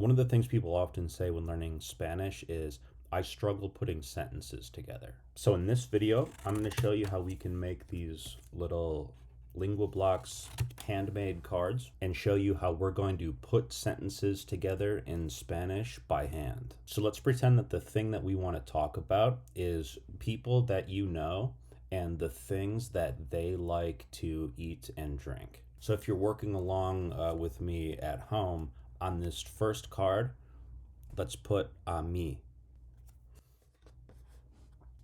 One of the things people often say when learning Spanish is, I struggle putting sentences together. So in this video, I'm going to show you how we can make these little Lingua Blocks handmade cards and show you how we're going to put sentences together in Spanish by hand. So let's pretend that the thing that we want to talk about is people that you know and the things that they like to eat and drink. So if you're working along with me at home, on this first card, let's put a mí.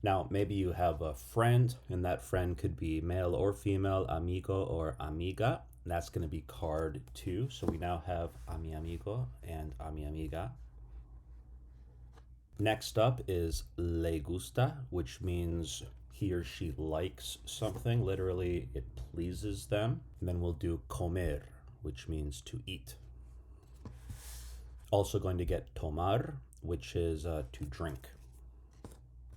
Now, maybe you have a friend, and that friend could be male or female, amigo or amiga. That's going to be card 2. So we now have a mi amigo and a mi amiga. Next up is le gusta, which means he or she likes something. Literally, it pleases them. And then we'll do comer, which means to eat. Also going to get tomar, which is to drink.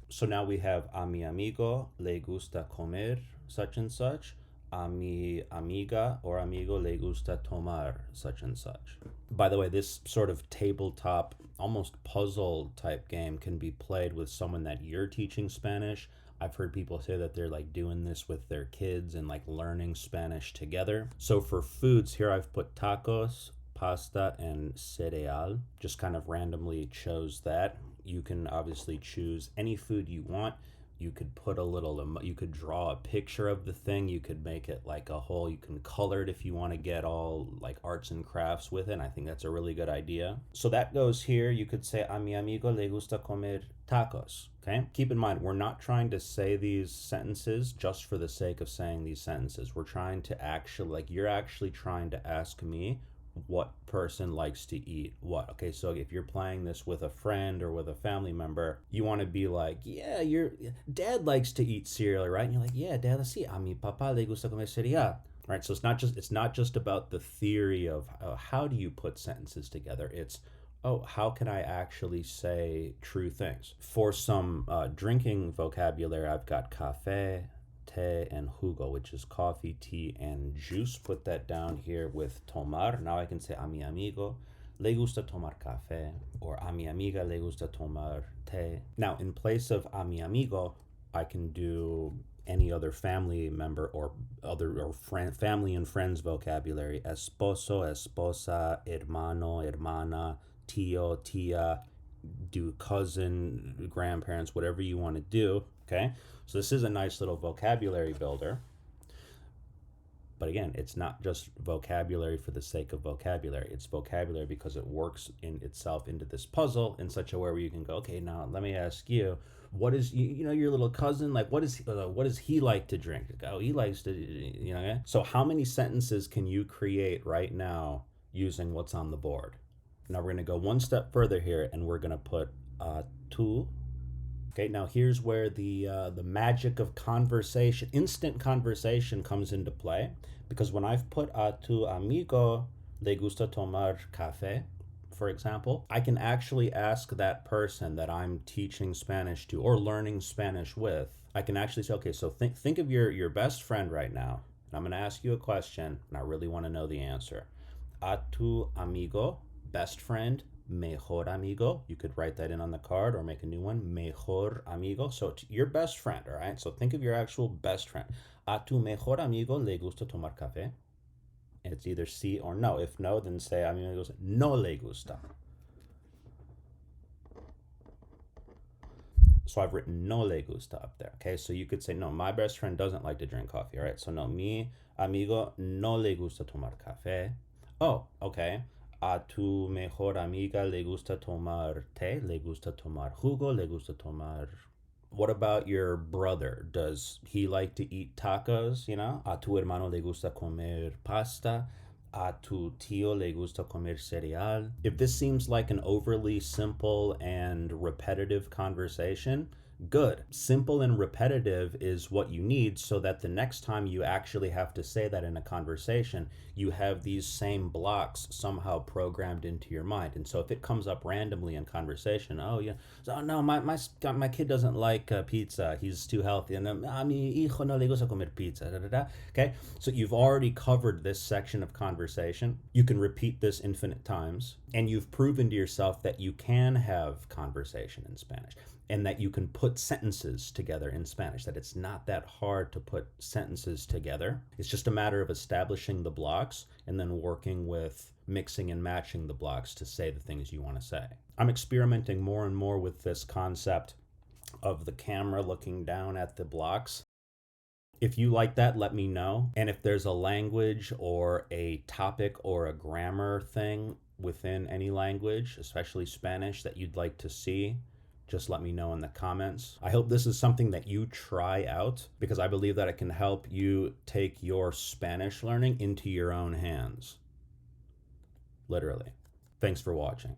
So now we have a mi amigo le gusta comer such and such. A mi amiga or amigo le gusta tomar such and such. By the way, this sort of tabletop, almost puzzle type game can be played with someone that you're teaching Spanish. I've heard people say that they're like doing this with their kids and like learning Spanish together. So for foods, here I've put tacos, pasta, and cereal. Just kind of randomly chose that. You can obviously choose any food you want. You could put a little, you could draw a picture of the thing. You could make it like a whole, you can color it if you want to get all like arts and crafts with it. And I think that's a really good idea. So that goes here. You could say, a mi amigo le gusta comer tacos. Okay. Keep in mind, we're not trying to say these sentences just for the sake of saying these sentences. We're trying to actually, like, you're actually trying to ask me what person likes to eat what. Okay, so if you're playing this with a friend or with a family member, you want to be like, yeah, your dad likes to eat cereal, right? And you're like, yeah, dad, let's see, a mi papá le gusta comer cereal. Right, so it's not just about the theory of how do you put sentences together. It's, oh, how can I actually say true things? For some drinking vocabulary, I've got café, té, and jugo, which is coffee, tea, and juice. Put that down here with tomar. Now I can say a mi amigo le gusta tomar café, or a mi amiga le gusta tomar té. Now, in place of a mi amigo, I can do any other family member or family and friends vocabulary. Esposo, esposa, hermano, hermana, tío, tía, do cousin, grandparents, whatever you want to do. Okay, so this is a nice little vocabulary builder. But again, it's not just vocabulary for the sake of vocabulary. It's vocabulary because it works in itself into this puzzle in such a way where you can go, okay, now let me ask you, what is, you know, your little cousin, like, what does he like to drink? Oh, he likes to, you know. Okay? So how many sentences can you create right now using what's on the board? Now we're going to go one step further here, and we're going to put tu. Okay, now here's where the magic of conversation, instant conversation, comes into play. Because when I've put a tu amigo le gusta tomar café, for example, I can actually ask that person that I'm teaching Spanish to or learning Spanish with. I can actually say, okay, so think of your best friend right now, and I'm going to ask you a question, and I really want to know the answer. A tu amigo, best friend, mejor amigo. You could write that in on the card or make a new one. Mejor amigo. So your best friend, all right? So think of your actual best friend. A tu mejor amigo le gusta tomar café. And it's either sí or no. If no, then say a mi amigo no le gusta. So I've written no le gusta up there. Okay, so you could say, no, my best friend doesn't like to drink coffee. All right, so no, mi amigo no le gusta tomar café. Oh, okay. A tu mejor amiga le gusta tomar té, le gusta tomar jugo, le gusta tomar. What about your brother? Does he like to eat tacos? You know, a tu hermano le gusta comer pasta. A tu tío le gusta comer cereal. If this seems like an overly simple and repetitive conversation, Good. Simple and repetitive is what you need so that the next time you actually have to say that in a conversation, you have these same blocks somehow programmed into your mind. And so if it comes up randomly in conversation, oh yeah, so oh, no, my kid doesn't like pizza. He's too healthy. And a mi hijo no le gusta comer pizza. Da, da, da. Okay, so you've already covered this section of conversation. You can repeat this infinite times, and you've proven to yourself that you can have conversation in Spanish and that you can put sentences together in Spanish, that it's not that hard to put sentences together. It's just a matter of establishing the blocks and then working with mixing and matching the blocks to say the things you want to say. I'm experimenting more and more with this concept of the camera looking down at the blocks. If you like that, let me know. And if there's a language or a topic or a grammar thing within any language, especially Spanish, that you'd like to see, just let me know in the comments. I hope this is something that you try out because I believe that it can help you take your Spanish learning into your own hands. Literally. Thanks for watching.